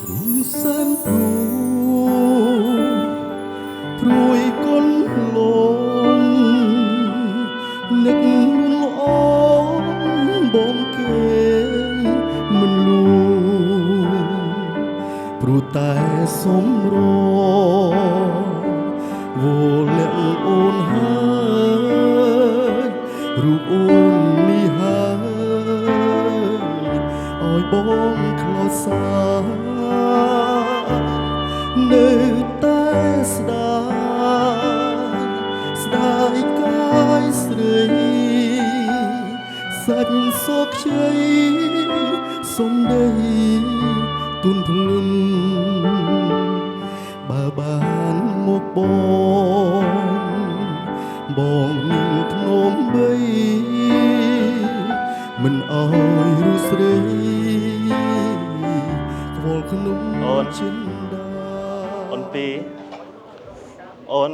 Rusan Prui con lông nịch luôn ón bom kê mình luôn Pru tai som ro vô lệ ôn hơi ru ôn mi hơi ôi bom khlo xa nơi tai sdai cái srei sạch sốc cháy sông đây tuôn phun bà bán một bong nôm bay mình ơi ru srei vol khunum chin da អូនពីរអូន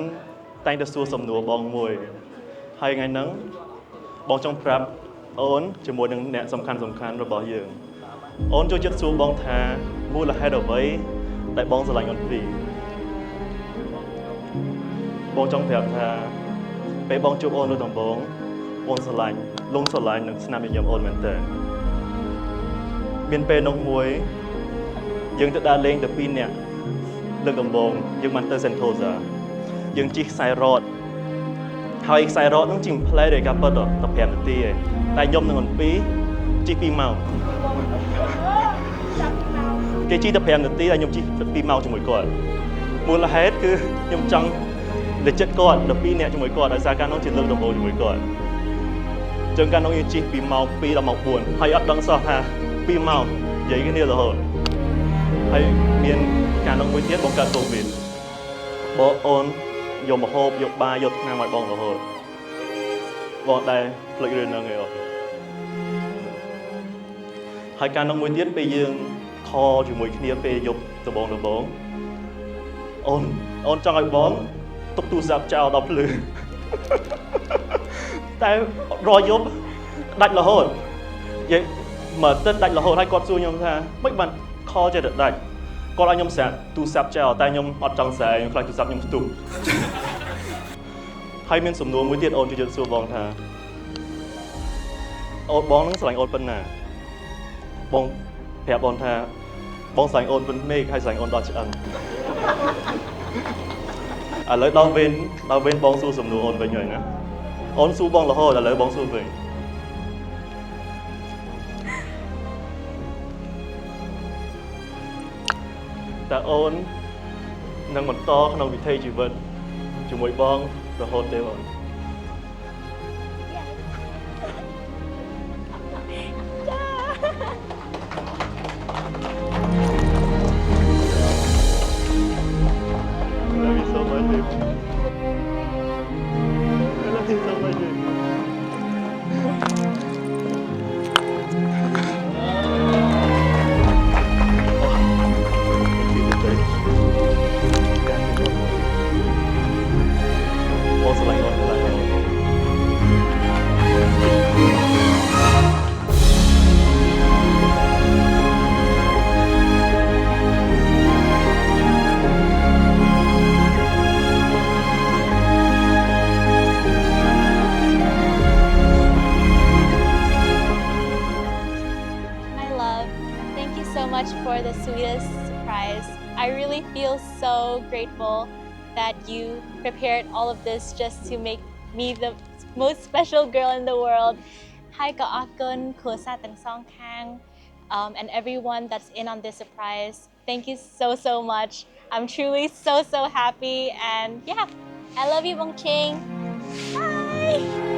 តែងតែសួរសំណួរបងមួយហើយថ្ងៃហ្នឹងបងចង់ប្រាប់អូនជាមួយនឹងអ្នកសំខាន់របស់យើងអូនចូលចិត្តសួរបងថាមូលហេតុអ្វីដែលបងស្រឡាញ់អូនពីរបងចង់ប្រាប់ថាពេលបងជួបអូនលើកដំបូងបងស្រឡាញ់នឹងស្នាមញញឹមអូនមែនតើមានពេលនោះមួយយើងទៅដើរលេងទៅ2នាក់លើកដំបូងយើងបានទៅ Sentosa យើងជិះខ្សែរ៉តហើយខ្សែរ៉តហ្នឹងជិះផ្លែដោយការពិតតែ5នាទីឯងតែខ្ញុំនឹងអូនពីរជិះ2ម៉ោងគេជិះតែ5នាទីហើយខ្ញុំជិះ2ម៉ោងជាមួយគាត់មូលហេតុគឺខ្ញុំចង់លើចិត្តគាត់ដល់2នាក់ជាមួយគាត់ដោយសារការនោះជាលើកដំបូងជាមួយគាត់អញ្ចឹងការនោះយើងជិះពីម៉ោង2ដល់ម៉ោង4ហើយអត់ដឹងសោះថា2ម៉ោងនិយាយគ្នារហូតហើយមានការនោះមួយទៀតបងកើតកូវីដបងអូនយកមកហូបយកបាយយកថ្នាំឲ្យបងរហូតបងដែរភ្លេចរឿងហ្នឹងឯងហើយការនោះមួយទៀតពេលយើងខជាមួយគ្នាពេលយប់ដំបងអូនចង់ឲ្យបងទុកទូរស័ព្ទចោលដល់ភ្លឺតែរយប់ដាច់រហូតនិយាយមកទឹកដាច់រហូតហើយគាត់សួរខ្ញុំថាមិនបានខចេះតែដាច់គាត់ឲ្យខ្ញុំស្រាក់ទូរស័ព្ទចោលតែខ្ញុំអត់ចង់ស្រាក់ខ្ញុំខ្លាចទូរស័ព្ទខ្ញុំផ្ទុះហើយមានសំណួរមួយទៀតអូនជួយសួរបងថាអូនបងនឹងស្រឡាញ់អូនប៉ុណ្ណាបងប្រាប់អូនថាបងស្រឡាញ់អូនប៉ុណ្ណេះហើយស្រឡាញ់អូនដល់ឆ្អឹងឥឡូវដល់វេនបងសួរសំណួរអូនវិញហើយណាអូនសួរបងរហូតឥឡូវបងសួរវិញតើអូននឹងបន្តក្នុងវិថីជីវិតជាមួយបងរហូតទេបងFor the sweetest surprise. I really feel so grateful that you prepared all of this just to make me the most special girl in the world. Hi ka akun kosa tang song kang and everyone that's in on this surprise. Thank you so much. I'm truly so happy and yeah, I love you Bong Ching. Bye.